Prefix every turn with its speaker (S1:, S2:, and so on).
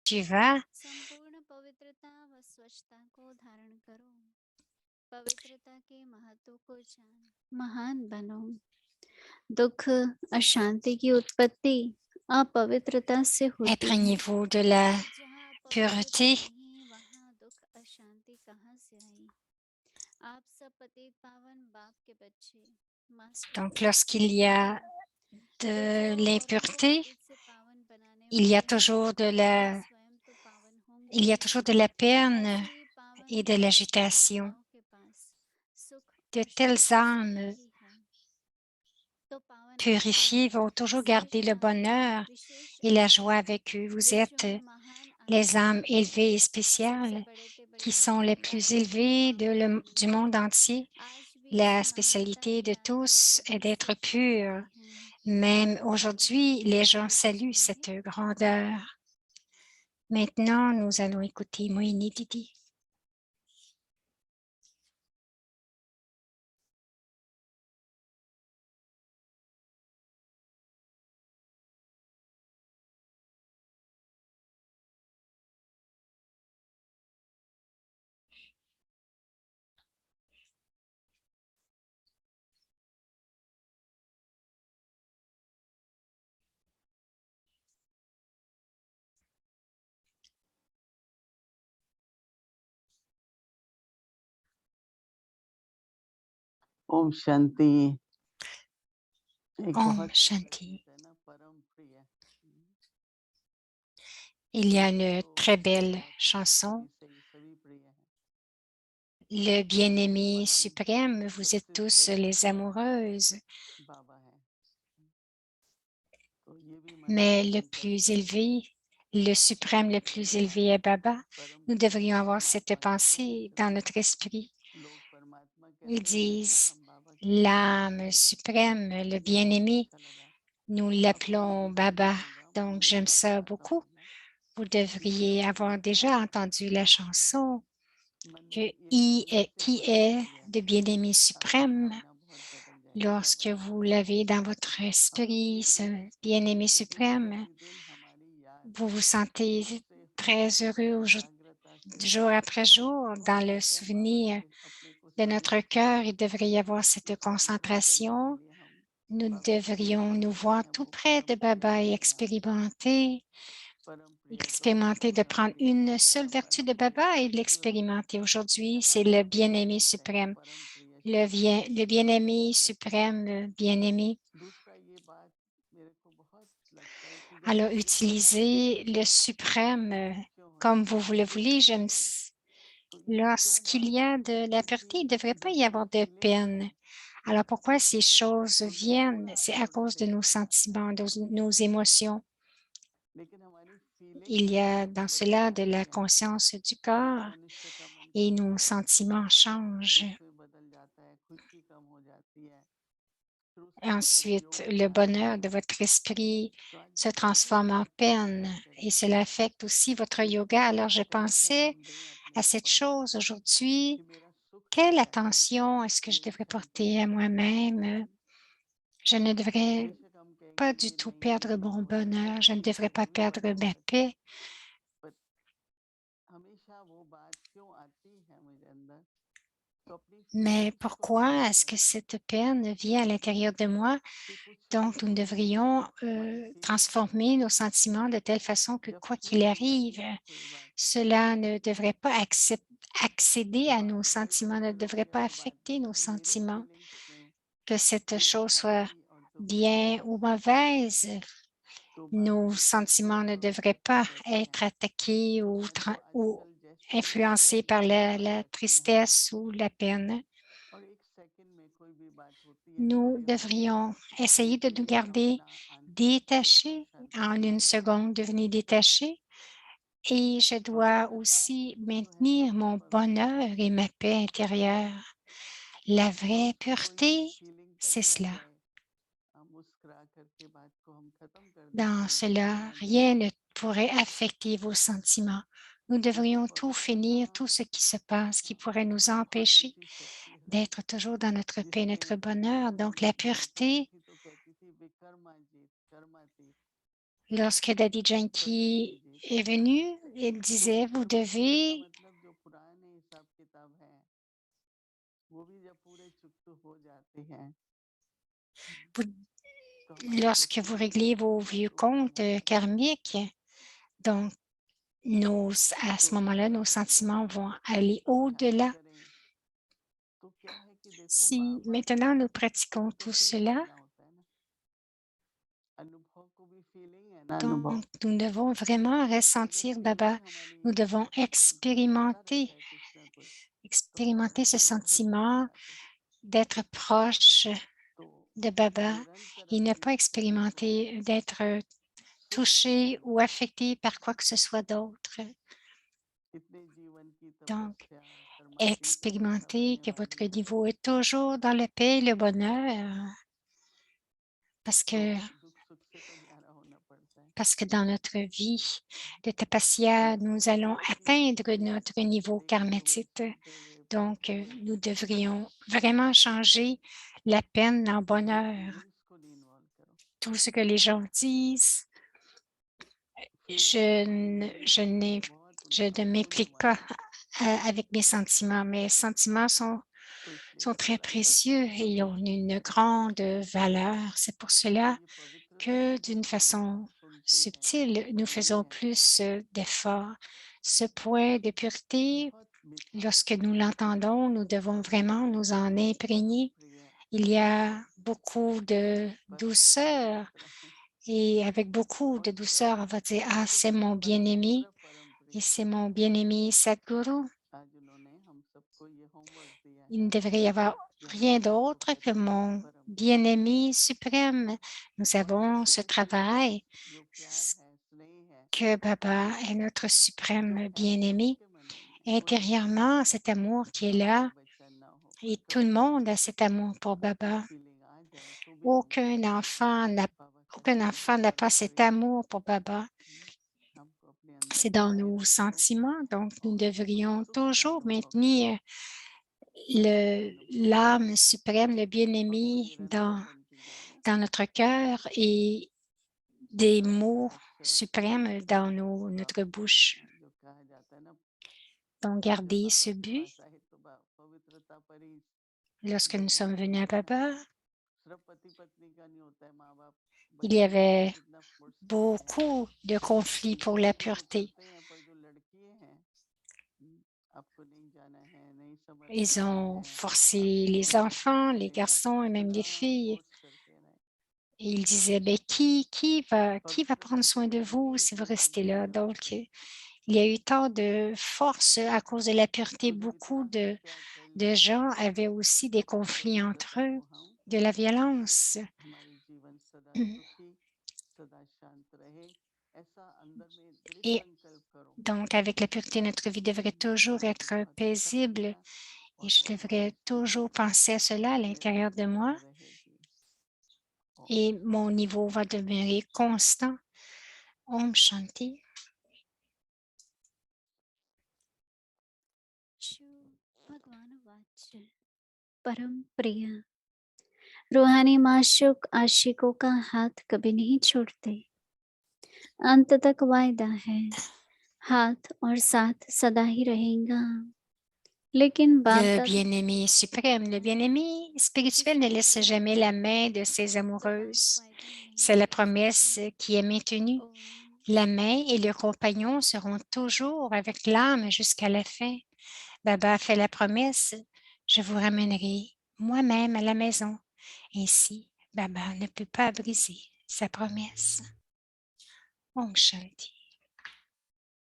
S1: Shiva.
S2: संपूर्ण पवित्रता व स्वच्छता को धारण करो। पवित्रता के महत्व को जान महान बनो। दुख अशांति की उत्पत्ति अपवित्रता से होती है।
S1: Imprégnez-vous de la
S2: जहाँ पवित्रता
S1: pureté.
S2: नहीं वहाँ दुख अशांति कहाँ से आई। आप सब पतित पावन बाप के बच्चे मास्टर
S1: Donc,
S2: की
S1: lorsqu'il y
S2: सेवा
S1: a
S2: करो। तो जो
S1: de
S2: औरों को
S1: l'impureté,
S2: पतित से पावन बनाने
S1: il y a
S2: वाले हैं
S1: toujours de
S2: वे
S1: la,
S2: स्वयं तो पावन
S1: il
S2: होंगे
S1: y a
S2: he.
S1: toujours de la peine
S2: ऐसे ही
S1: et
S2: पावन
S1: de
S2: पतित
S1: l'agitation.
S2: आत्माओं के पास सुख
S1: De
S2: और
S1: telles
S2: शांति स्वयं
S1: âmes
S2: ही है। तो पावन
S1: purifiées
S2: आत्माओं
S1: vont toujours
S2: विशेष
S1: garder le
S2: शांति
S1: bonheur
S2: विशेष
S1: et la joie
S2: आनंद
S1: avec eux. Vous
S2: विश्व
S1: êtes
S2: में महान
S1: les
S2: आनंद
S1: âmes
S2: देते
S1: élevées et
S2: हैं। सबसे
S1: spéciales
S2: बड़े से
S1: qui
S2: बड़े
S1: sont les
S2: आनंद
S1: plus
S2: देते हैं
S1: élevés
S2: पावन
S1: du
S2: आत्माओं
S1: monde
S2: को।
S1: entier.
S2: आज भी इस
S1: La
S2: महानता
S1: spécialité
S2: के
S1: de
S2: आनंद
S1: tous est
S2: सभी
S1: d'être
S2: सीखते
S1: pur.
S2: भी हैं।
S1: Même
S2: धन्यवाद।
S1: aujourd'hui, les gens
S2: आगे कुछ
S1: saluent
S2: सुनिए।
S1: cette grandeur. Maintenant, nous allons écouter Moïni Didi.
S3: Om Shanti.
S1: Om Shanti. Il y a une très belle chanson. Le bien-aimé suprême, vous êtes tous les amoureuses. Mais le plus élevé, le suprême le plus élevé est Baba. Nous devrions avoir cette pensée dans notre esprit. Ils disent, l'âme suprême, le bien-aimé, nous l'appelons Baba. Donc, j'aime ça beaucoup. Vous devriez avoir déjà entendu la chanson que qui est le bien-aimé suprême. Lorsque vous l'avez dans votre esprit, ce bien-aimé suprême, vous vous sentez très heureux jour après jour dans le souvenir de notre cœur. Il devrait y avoir cette concentration. Nous devrions nous voir tout près de Baba et expérimenter de prendre une seule vertu de Baba et de l'expérimenter. Aujourd'hui, c'est le bien-aimé suprême. Le bien-aimé suprême, bien-aimé. Alors, utilisez le suprême comme vous le voulez. Lorsqu'il y a de la pureté, il ne devrait pas y avoir de peine. Alors, pourquoi ces choses viennent? C'est à cause de nos sentiments, de nos émotions. Il y a dans cela de la conscience du corps et nos sentiments changent. Ensuite, le bonheur de votre esprit se transforme en peine et cela affecte aussi votre yoga. Alors, je pensais à cette chose aujourd'hui. Quelle attention est-ce que je devrais porter à moi-même? Je ne devrais pas du tout perdre mon bonheur. Je ne devrais pas perdre ma paix. Mais pourquoi est-ce que cette peine vient à l'intérieur de moi? Donc, nous devrions transformer nos sentiments de telle façon que quoi qu'il arrive, cela ne devrait pas accéder à nos sentiments, ne devrait pas affecter nos sentiments. Que cette chose soit bien ou mauvaise, nos sentiments ne devraient pas être attaqués ou influencés par la tristesse ou la peine. Nous devrions essayer de nous garder détachés. En une seconde, devenir détachés. Et je dois aussi maintenir mon bonheur et ma paix intérieure. La vraie pureté, c'est cela. Dans cela, rien ne pourrait affecter vos sentiments. Nous devrions tout finir, tout ce qui se passe qui pourrait nous empêcher d'être toujours dans notre paix, notre bonheur. Donc, la pureté, lorsque Daddy Yankee est venu, il disait, vous devez, vous- lorsque vous réglez vos vieux comptes karmiques, donc à ce moment-là, nos sentiments vont aller au-delà. Si maintenant nous pratiquons tout cela, donc nous devons vraiment ressentir Baba. Nous devons expérimenter ce sentiment d'être proche de Baba et ne pas expérimenter d'être touché ou affecté par quoi que ce soit d'autre. Donc, expérimentez que votre niveau est toujours dans la paix et le bonheur parce que dans notre vie de tapasya, nous allons atteindre notre niveau karmatique. Donc, nous devrions vraiment changer la peine en bonheur. Tout ce que les gens disent, je ne m'implique pas avec mes sentiments. Mes sentiments sont très précieux et ils ont une grande valeur. C'est pour cela que d'une façon subtile, nous faisons plus d'efforts. Ce point de pureté, lorsque nous l'entendons, nous devons vraiment nous en imprégner. Il y a beaucoup de douceur et avec beaucoup de douceur, on va dire, ah, c'est mon bien-aimé et c'est mon bien-aimé Sadhguru. Il ne devrait y avoir rien d'autre que mon bien-aimé suprême. Nous avons ce travail que Baba est notre suprême bien-aimé. Intérieurement, cet amour qui est là, et tout le monde a cet amour pour Baba. Aucun enfant n'a pas cet amour pour Baba. C'est dans nos sentiments, donc nous devrions toujours maintenir l'âme suprême, le bien-aimé dans notre cœur et des mots suprêmes dans notre bouche. Donc, gardez ce but. Lorsque nous sommes venus à Baba, il y avait beaucoup de conflits pour la pureté. Ils ont forcé les enfants, les garçons et même les filles. Et ils disaient, ben, qui va prendre soin de vous si vous restez là? Donc, il y a eu tant de force à cause de la pureté. Beaucoup de gens avaient aussi des conflits entre eux, de la violence. Et donc, avec la pureté, notre vie devrait toujours être paisible et je devrais toujours penser à cela à l'intérieur de moi et mon niveau va demeurer constant. Om Shanti.
S2: भगवान वाच्य परम प्रिय रूहानी माशूक आशिकों का हाथ कभी नहीं छोड़ते अंत तक वायदा है हाथ और साथ सदा ही रहेगा लेकिन
S1: Le bien-aimé suprême, le bien-aimé spirituel ne laisse jamais la main de ses amoureuses. C'est la promesse qui est maintenue. La main et le compagnon seront toujours avec l'âme jusqu'à la fin. Baba a fait la promesse, je vous ramènerai moi-même à la maison. Ainsi, Baba ne peut pas briser sa promesse. Om Shanti.